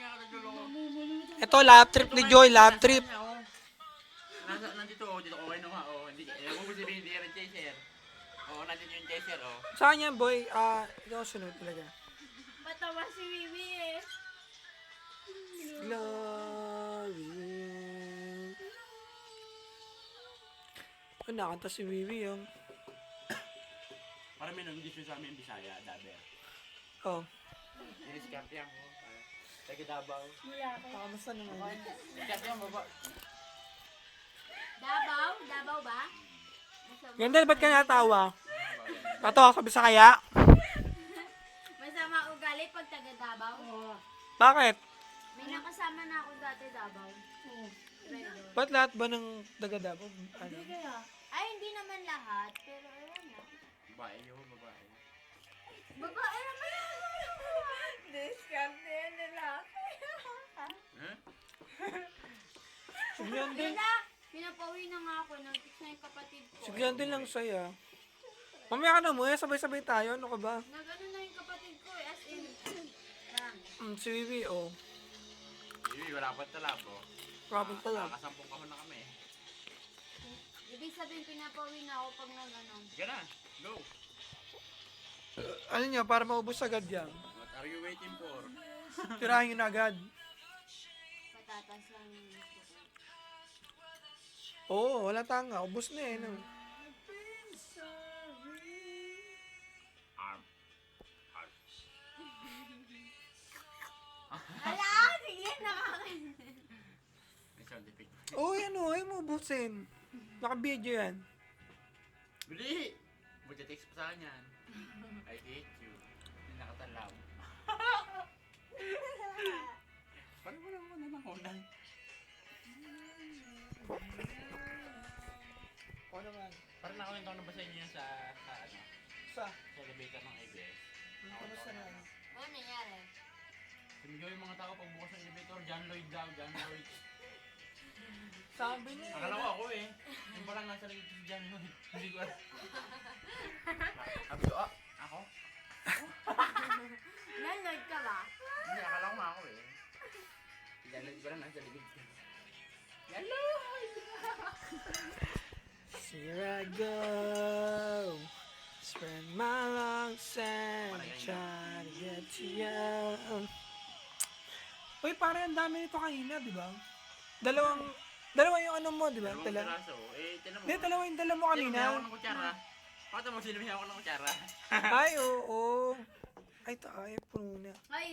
nga ako nagluloko. Ito, lap trip ni Joy, lap trip. Nandito, dito ko kayo oh. Hindi, huwag mo sabihin hindi yan chaser. Oo, nandito yung chaser, oh. Saan yan, boy? Ikaw sunod talaga. Matawa si Mimi eh. Glory. Nakanta si Vivi yung. Parang may nang-disyo sa amin Bisaya, Daber. Oh. Diniskarte yan mo. Taga Davao. Wala ko. Kamusta naman? Diskarte yan, baba. Dabaw? Dabaw ba? Gandel, ba't ka natawa? Tatawa ka sa kaya? Masama ugali pag taga Dabaw. Bakit? May nakasama na ako dati Dabaw. Driver. Ba't lahat ba ng dagadabo? Ano? Ay, hindi naman lahat. Pero ayan na. Babae yun, babae. Babae naman yan. Discarte yan lalaki. Huh? Si Glendel. Wala. Pinapawi na nga ako. Nag-text na yung kapatid ko. Si Glendel lang saya. Mamaya ka na mo, sabay-sabay tayo. Ano ka ba? Nag-ano na yung kapatid ko eh. As in. Si Vivi, oh. Iwi, wala pa talabo. Grabe pala. Nakasampung kahon na kami. Ibig sabihin pinapawi na ako pag nag-ano. Sige na, go. Ano niya, para maubos agad yan. What are you waiting for? Tirahin yun agad. Patatas lang yung gusto ko. Oo, wala tanga. Ubos na eh. No? Arm. Ala! Sige, nakakain. May sound effect. Oo, yan o. Ayaw mo ubusin. Naka-video yan. Bili! Magte-text pa sa akin yan. I hate you. Hindi nakatalaw. Parang wala mo na nakunan. Oo naman. Parang nakunan ko na ba sa inyo yan sa ano? Sa? Sa elevator ng ABS. Kamusta na? Ano nangyari? Sumigaw yung mga tao pagbukas ng elevator, John Lloyd daw, John Lloyd. Sabi niya. Akala ko ako eh. Yung parang nasa likod si John Lloyd. Hindi ko alam. Sabi ko, ako? Nanood ka ba? Hindi, akala ko nga ako eh. Si John Lloyd parang nasa likod ko. John Lloyd! Here I go. Spend my lungs and try to get to you. Uy, parang ang dami nito kanina, di ba? Dalawa yung ano mo, di ba? Dalawang piraso. Eh, tinan mo. Hindi, dalawa yung dala mo Sino may hawak kanina. ng kutsara? Pakita mo sino may hawak ng kutsara. Ay, oo. Ay, puno na. Ay,